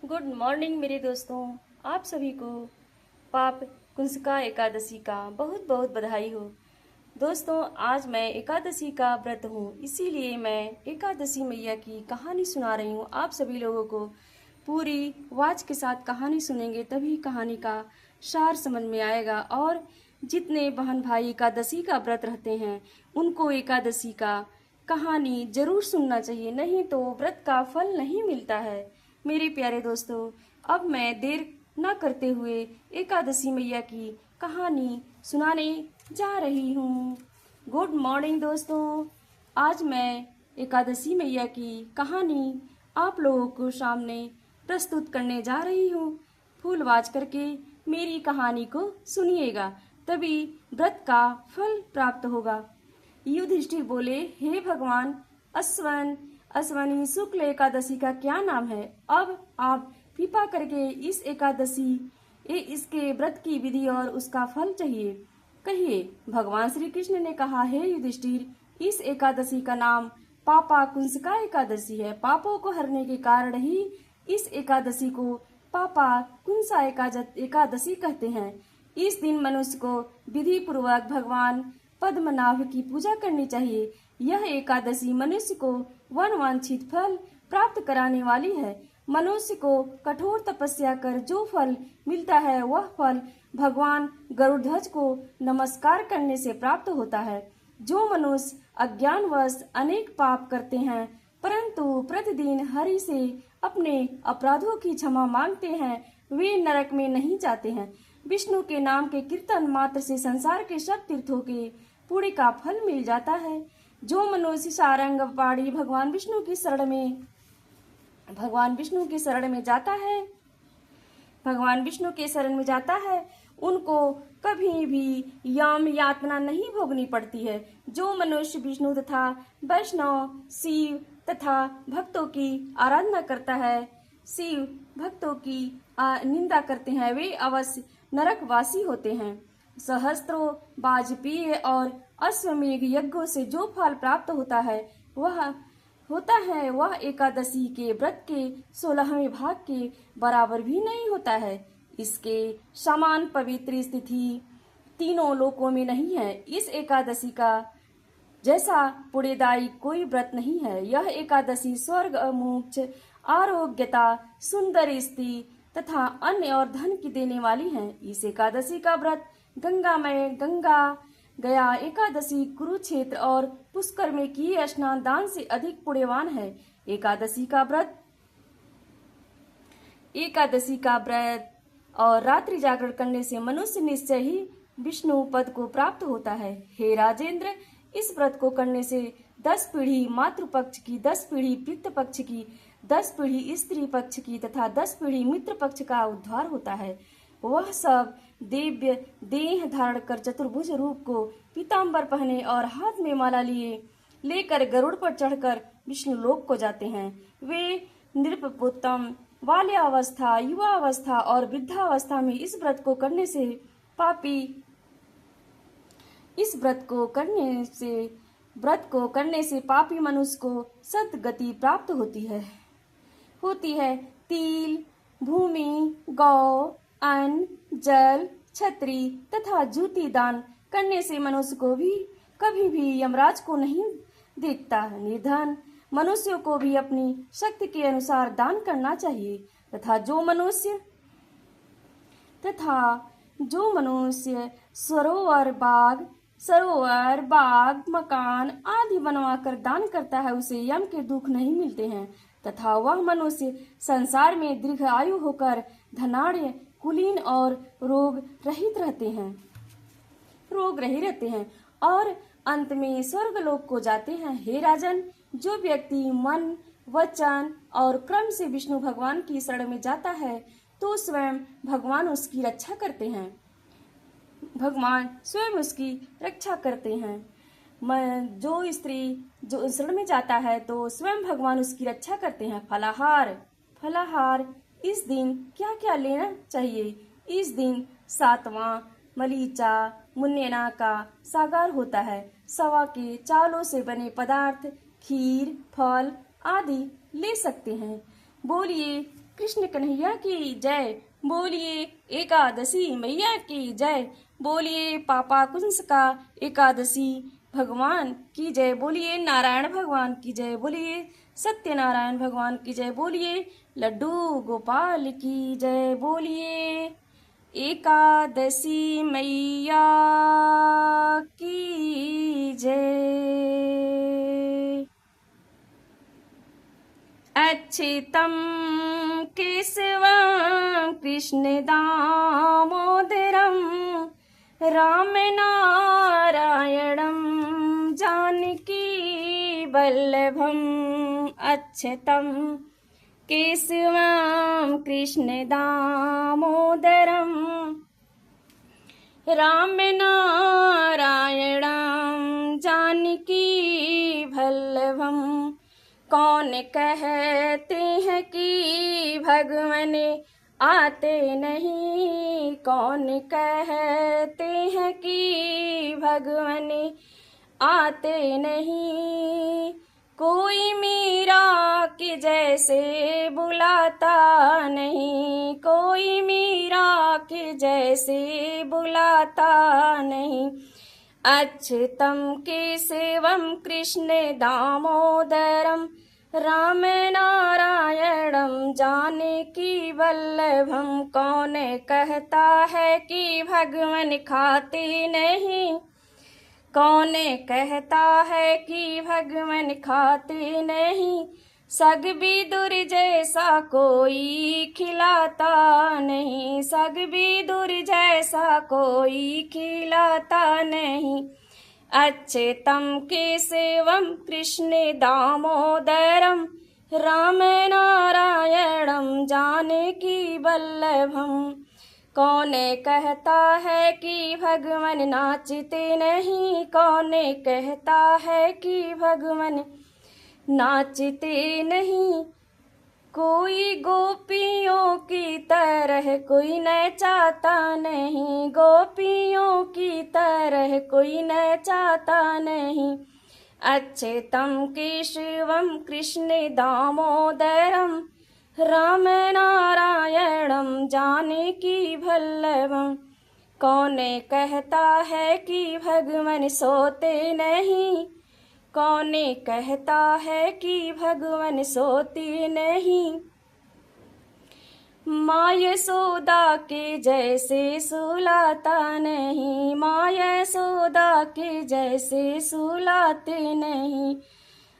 Good morning मेरे दोस्तों। आप सभी को पाप कुंसका एकादशी का बहुत बहुत बधाई हो। दोस्तों, आज मैं एकादशी का व्रत हूँ, इसीलिए मैं एकादशी मैया की कहानी सुना रही हूँ। आप सभी लोगों को पूरी वाच के साथ कहानी सुनेंगे तभी कहानी का सार समझ में आएगा। और जितने बहन भाई एकादशी का व्रत रहते हैं उनको एकादशी का कहानी जरूर सुनना चाहिए, नहीं तो व्रत का फल नहीं मिलता है। मेरे प्यारे दोस्तों, अब मैं देर न करते हुए एकादशी मैया की कहानी सुनाने जा रही हूँ। गुड मॉर्निंग दोस्तों, आज मैं एकादशी मैया की कहानी आप लोगों को सामने प्रस्तुत करने जा रही हूँ। फूल वाच करके मेरी कहानी को सुनिएगा, तभी व्रत का फल प्राप्त होगा। युधिष्ठिर बोले, हे भगवान, अश्वनी शुक्ल एकादशी का क्या नाम है? अब आप कृपा करके इस इसके व्रत की विधि और उसका फल चाहिए, कहिए। भगवान श्री कृष्ण ने कहा, हे युधिष्ठिर, इस एकादशी का नाम पापा कुंसका एकादशी है। पापों को हरने के कारण ही इस एकादशी को पापा कुंसा एकादशी कहते हैं। इस दिन मनुष्य को विधि पूर्वक भगवान पद्मनाभ की पूजा करनी चाहिए। यह एकादशी मनुष्य को वांछित फल प्राप्त कराने वाली है। मनुष्य को कठोर तपस्या कर जो फल मिलता है वह फल भगवान गरुड़ध्वज को नमस्कार करने से प्राप्त होता है। जो मनुष्य अज्ञानवश अनेक पाप करते हैं परंतु प्रतिदिन हरि से अपने अपराधों की क्षमा मांगते हैं, वे नरक में नहीं जाते हैं। विष्णु के नाम के कीर्तन मात्र से संसार के सब तीर्थों के पुण्य का फल मिल जाता है। जो मनुष्य सारंग पाड़ी भगवान विष्णु की शरण में जाता है उनको कभी भी यम यातना नहीं भोगनी पड़ती है। जो मनुष्य विष्णु तथा वैष्णव शिव तथा भक्तों की आराधना करता है, शिव भक्तों की निंदा करते हैं, वे अवश्य नरकवासी होते हैं। सहस्त्रों वाजपेय और अश्वमेघ यज्ञों से जो फल प्राप्त होता है वह एकादशी के व्रत के 16वें भाग के बराबर भी नहीं होता है। इसके समान पवित्र स्थिति तीनों लोकों में नहीं है। इस एकादशी का जैसा पुण्यदायी कोई व्रत नहीं है। यह एकादशी स्वर्ग, मोक्ष, आरोग्यता, सुंदर स्त्री तथा अन्य और धन की देने वाली है। इस एकादशी का व्रत गंगा गया एकादशी, कुरुक्षेत्र और पुष्कर में किए स्नान दान से अधिक पुण्यवान है। एकादशी का व्रत और रात्रि जागरण करने से मनुष्य निश्चय ही विष्णु पद को प्राप्त होता है। हे राजेंद्र, इस व्रत को करने से 10 पीढ़ी मातृपक्ष की, 10 पीढ़ी पितृ पक्ष की, 10 पीढ़ी स्त्री पक्ष की तथा 10 पीढ़ी मित्र पक्ष का उद्धार होता है। वह सब दिव्य देह धारण कर चतुर्भुज रूप को पीताम्बर पहने और हाथ में माला लेकर गरुड़ पर चढ़कर विष्णु लोक को जाते हैं। वे नृपोत्तम बाल्यावस्था, युवावस्था और वृद्धावस्था में इस व्रत को करने से पापी मनुष्य को सद्गति प्राप्त होती है। तिल, भूमि, गौ, अन्न, जल, छत्री तथा जूती दान करने से मनुष्य को भी कभी भी यमराज को नहीं देखता। निर्धन मनुष्यों को भी अपनी शक्ति के अनुसार दान करना चाहिए तथा जो मनुष्य सरोवर, बाग, मकान आदि बनवाकर दान करता है उसे यम के दुख नहीं मिलते हैं तथा वह मनुष्य संसार में दीर्घ आयु होकर धनाढ़, कुलीन और रोग रहित रहते हैं और अंत में स्वर्गलोक को जाते हैं। हे राजन, जो व्यक्ति मन, वचन और कर्म से विष्णु भगवान की शरण में जाता है तो स्वयं भगवान उसकी रक्षा करते हैं। जो शरण में जाता है तो स्वयं भगवान उसकी रक्षा करते हैं। फलाहार इस दिन क्या क्या लेना चाहिए? इस दिन 7वां मलीचा मुन्नेना का सागार होता है। सवा के चावलों से बने पदार्थ, खीर, फल आदि ले सकते हैं। बोलिए, कृष्ण कन्हैया की जय। बोलिए एकादशी मैया की जय। बोलिए पापा कुंस का एकादशी भगवान की जय। बोलिए नारायण भगवान की जय। बोलिए सत्यनारायण भगवान की जय। बोलिए लड्डू गोपाल की जय। बोलिए एकादशी मैया की जय। अच्युतं केशवं कृष्ण दामोदरं रामनारायणं जानकी वल्लभम्। अच्युतं केशवं कृष्ण दामोदरं रामनारायणं जानकी वल्लभम्। कौन कहते हैं कि भगवान आते नहीं। कौन कहते हैं कि भगवान आते नहीं। कोई मीरा के जैसे बुलाता नहीं। कोई मीरा के जैसे बुलाता नहीं। अच्युतं केशवं कृष्ण दामोदरं रामनारायणं जानकी वल्लभं। कौन कहता है कि भगवान खाते नहीं। कौन कहता है कि भगवान खाते नहीं। सग विदुर जैसा कोई खिलाता नहीं। सग विदुर जैसा कोई खिलाता नहीं। अच्युतं केशवं कृष्ण दामोदरं रामनारायणं जानकी वल्लभम्। कौन कहता है कि भगवान नाचते नहीं। कौन कहता है कि भगवान नाचते नहीं। कोई गोपियों की तरह कोई नचाता नहीं। गोपियों की तरह कोई नचाता नहीं। अच्युतं केशवं कृष्ण दामोदरं रामनारायणं जानकी वल्लभम्। कौन कहता है कि भगवान सोते नहीं। कौन कहता है कि भगवान सोते नहीं। माँ यशोदा के जैसे सुलाता नहीं। माँ यशोदा के जैसे सुलाते नहीं।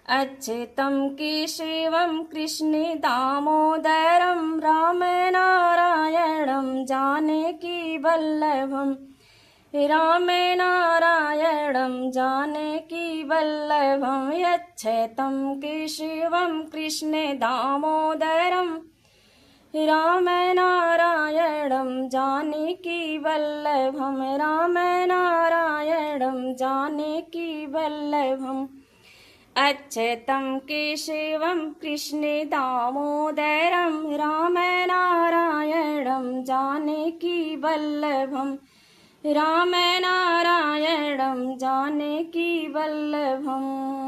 अच्युतं केशवं कृष्ण दामोदरं रामनारायणं जानकी वल्लभम्। रामनारायणं जानकी वल्लभम्। अच्युतं केशवं कृष्ण दामोदरं रामनारायणं जानकी वल्लभम्। रामनारायणं जानकी वल्लभम्। अच्युतं केशवं कृष्ण दामोदरं रामनारायणं जानकी वल्लभम्। रामनारायणं जानकी वल्लभम्।